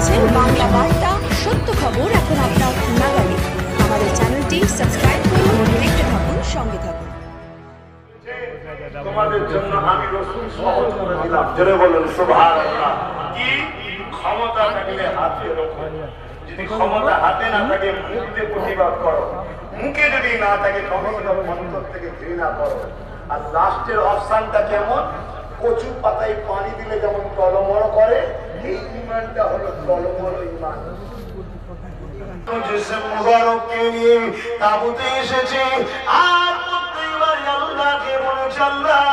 চলছে বাংলা বার্তা, সত্য খবর এখন আপনার নাগালে। আমাদের চ্যানেলটি সাবস্ক্রাইব করুন, দেখতে থাকুন, সঙ্গে থাকুন। তোমাদের জন্য আমি রাসূল সহজ করে দিলাম। জোরে বলুন সুবহানাল্লাহ। কি ক্ষমতা থাকলে হাতে রাখো, যদি ক্ষমতা হাতে না থাকে মুখে প্রতিবাদ করো, মুখে যদি না থাকে ক্ষমতা অন্তর থেকে ঘৃণা করো। আর লাস্টের অপশনটা কেমন? কচু পাতায় পানি দিলে যেমন টলমল করে, এই ঈমানটা হলো টলমল ঈমান। জিসম মুবারককে নিয়ে তাবুতে এসেছে আর প্রত্যেকবার আল্লাহকে বলেছে, আল্লাহ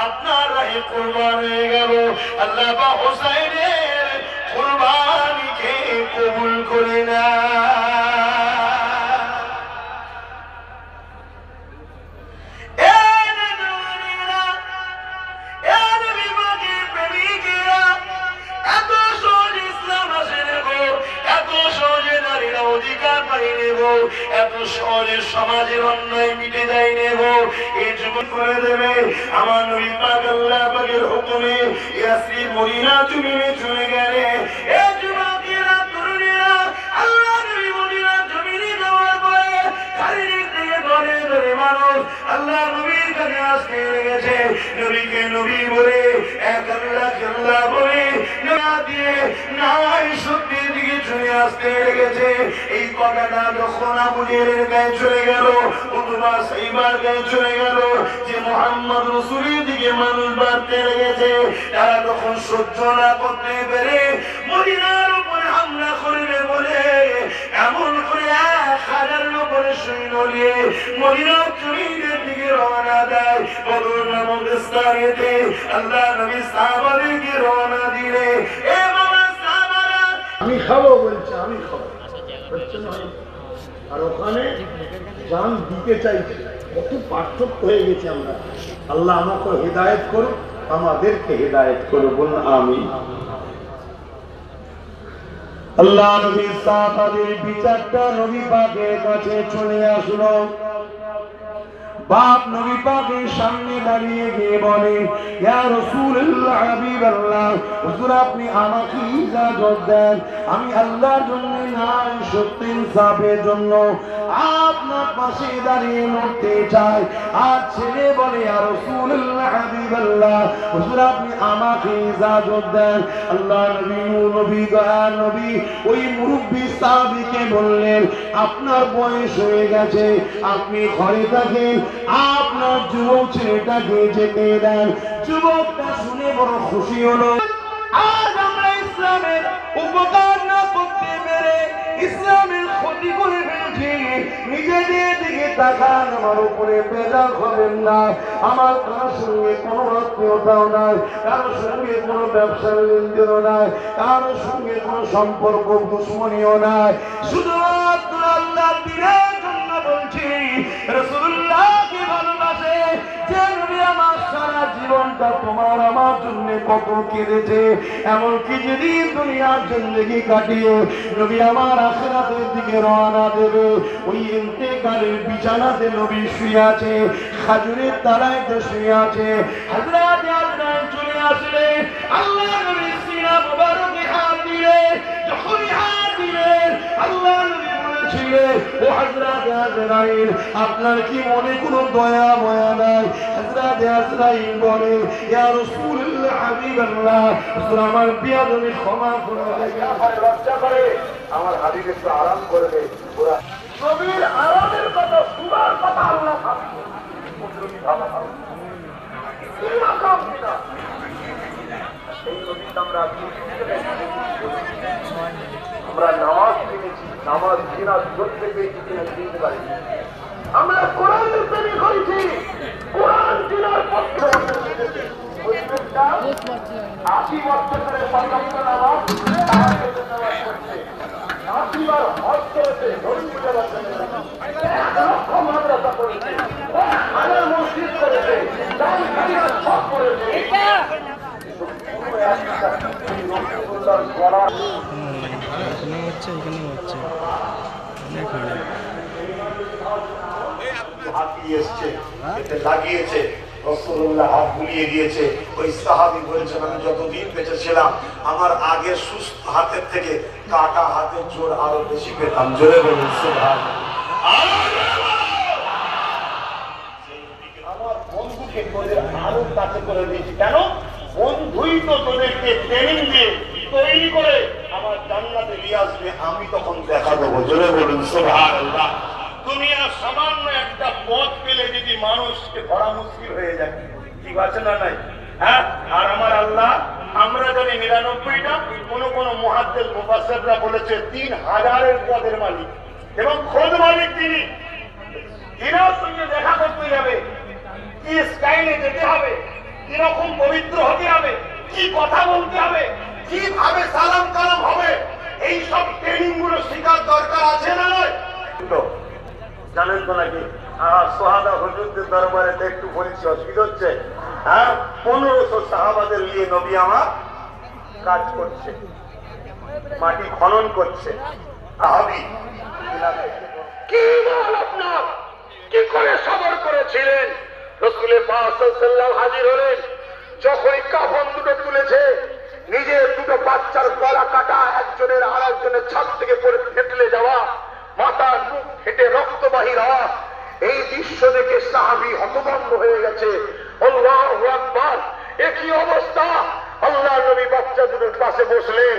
আপনার রাহে কুরবান হয়ে গেল, আল্লাহ বা হুসাইনের কুরবানিকে কবুল করে না। এত সহজে সমাজের অন্যায় মিটে যায় নেব, এই যুবক করে দেবে। আমার নবী পাক আল্লাহ পাকের হুকুমে ইয়াসরিন মদিনা জমিনে চলে গেলে এই যুবকেরা তরুণীরা আল্লাহ নবী মদিনা জমিনে যাওয়ার পরে শারীরিক দিকে ঘরে ধরে মানুষ আল্লাহ নবীর কাছে আসতে লেগেছে। নবীকে নবী বলে, এক আল্লাহকে আল্লাহ বলে না দিয়ে নাই সত্যের দিকে চলে আসতে লেগেছে। এই কথাটা যখন আবু জেহেলের গায়ে চলে গেল, উতবা সাইবার গায়ে চলে গেল যে মুহাম্মদ রাসূলের দিকে মানুষ বাড়তে লেগেছে, তারা তখন সহ্য না করতে পেরে মদিনার উপরে হামলা করবে বলে এমন করে 1000 উপরে সৈন্য নিয়ে মদিনার জমিনের দিকে রওনা দেয়। বদর নামক স্থানেতে আল্লাহ নবী সাহাবাদেরকে রওনা দিলে, এ বাবা সাহাবারা আমি খাবো বলছে, আমি খাবো, আর ওখানে জান দিতে চাইছে। কত পার্থক্য হয়ে গেছে আমরা। আল্লাহ আমাকে হেদায়েত করুন, আমাদেরকে হেদায়েত করুন, বলুন আমিন। আল্লাহ নবী সাহাবাদের বিচারটা নবী পাকের কাছে চলে আসলো। বাপ নবী পাকের সামনে দাঁড়িয়ে গিয়ে বলে, ইয়া রাসূলুল্লাহ হাবিবাল্লাহ, হুজুর আপনি আমাকে ইজাজত দেন, আমি আল্লাহর জন্য নাই সত্য ইনসাফের জন্য আপনার পাশে দাঁড়িয়ে লড়তে চাই। আর ছেলে বলে, ইয়া রাসূলুল্লাহ হাবিবাল্লাহ, হুজুর আপনি আমাকে ইজাজত দেন। আল্লাহ নবী দয়ার নবী ওই মুরব্বী সাহাবীকে বললেন, আপনার বয়স হয়ে গেছে, আপনি ঘরে থাকেন, আপনার যুবক ছেলেটাকে যেতে দেন। যুবকটা শুনে বড় খুশি হলো। আজ আমরা ইসলামের উপকার না করতে পেরে ইসলামের ক্ষতি করে ফেলছি। নিজেদের দিকে তাকান, আমার উপরে বেজার হবেন না। আমার কারোর সঙ্গে কোনো আত্মীয়তাও নাই, কারোর সঙ্গে কোনো ব্যবসার লেনদেনও নাই, কারোর সঙ্গে কোনো সম্পর্ক দুশ্মনীও নাই। শুধুমাত্র আল্লাহর দ্বীনের জন্য বলছি। রাসূলুল্লাহকে ভালোবাসে যে নবী আমার সারা জীবনটা তোমার আমার জন্য কত কেঁদেছে। এমনকি যেদিন দুনিয়ার জিন্দেগি কাটিয়ে নবী আমার আখিরাতের দিকে রওনা দেবে, ওই ইন্তেকালের বিছানাতে নবী শুয়ে আছে, খাজুরের তলায় শুয়ে আছে। হযরত আজরাইল চলে আসলে আল্লাহ নবী সিনা মুবারকে হাত দিলে, যখন হাত দিলেন আল্লাহ নবী বলেছিলেন, ও হযরত আজরাইল আপনার কি মনে কোনো দয়া ময়া নাই? হযরত আজরাইল বলে, ইয়া রাসূলুল্লাহ হাবিবাল্লাহ, হুজুর আমার বিয়াদবি ক্ষমা করে দেন, লজ্জা করে আমার হাবিব একটু আরাম করে দেন। পুরা নবীর আরামের কথা সুবার কথা আল্লাহ ভাবছে, মুসলিম ভাবা এই রকম কিনা এই নবী আমরা নামাজ পেয়েছি, নামাজ কিনা ধরতে পেয়েছি কিনা চিনতে পারি। আমরা কোরআনের প্রেমী করেছি, কোরআন কিনার পক্ষে 80 বছর ধরে সংযুক্ত নামাজ 80 বার হজ করেছে, ধর্মীয় বছর 1 লক্ষ মাদ্রাসা করেছে, 1,000 মসজিদ করেছে, দান খায়রাত সব করেছে। লাগিয়েছে রাসূলুল্লাহ হাত বুলিয়ে দিয়েছে। ওই সাহাবী বলেছেন, আমি যতদিন বেঁচে ছিলাম আমার আগের সুস্থ হাতের থেকে কাটা হাতের জোর আরো বেশি পেতাম। জোরে বলুন সুবহানাল্লাহ। আমার বন্ধুকে তোদের আরো কাছে করে দিয়েছি। কেন? বন্ধুই তো তোদেরকে ট্রেনিং দিয়ে তৈরি করে আমার জান্নাতে নিয়ে আসবে, আমি তখন দেখা দেবো। জোরে বলুন সুবহানাল্লাহ। দুনিয়ার সামান্য একটা পথ পেলে যদি মানুষকে ধরা মুশকিল হয়ে যায়, ঠিক আছে না নাই? হ্যাঁ, আর আমার আল্লাহ, আমরা জানি 99টা, কোন মুহাদ্দিস মুফাসসিররা বলেছে 3000-এর পদের মালিক এবং খোদ মালিক তিনি। তিনার সঙ্গে দেখা করতে যাবে, কি স্টাইলে যেতে হবে, কিরকম পবিত্র হতে হবে, কি কথা বলতে হবে, কিভাবে সালাম কালাম হবে, এই সব ট্রেনিং গুলো শেখার দরকার আছে না নয়? জানেন তো নাকি সোহাদা হুজুরদের দরবারে একটু বলছি, অসুবিধা হচ্ছে? হ্যাঁ, 1500 সাহাবাদের নিয়ে নবী আমার কাজ করছে, মাটি খনন করছে। সাহাবী কি বল আপনার, কি করে সবর করেছিলেন? রাসূল পাক সাল্লাল্লাহু আলাইহি ওয়াসাল্লাম হাজির হলেন, যখনই কাফন দুটো তুলেছে, নিজের দুটো বাচ্চার গলা কাটা, একজনের আরেকজনের ছাদ থেকে পড়ে ফেটলে যাওয়া, মাথার মুখ ফেটে রক্ত বাহির হওয়া, এই দৃশ্য দেখে সাহাবী হতভম্ব হয়ে গেছে। আল্লাহু আকবার, এ কি অবস্থা! আল্লাহর নবী বাচ্চা দুটোর পাশে বসলেন।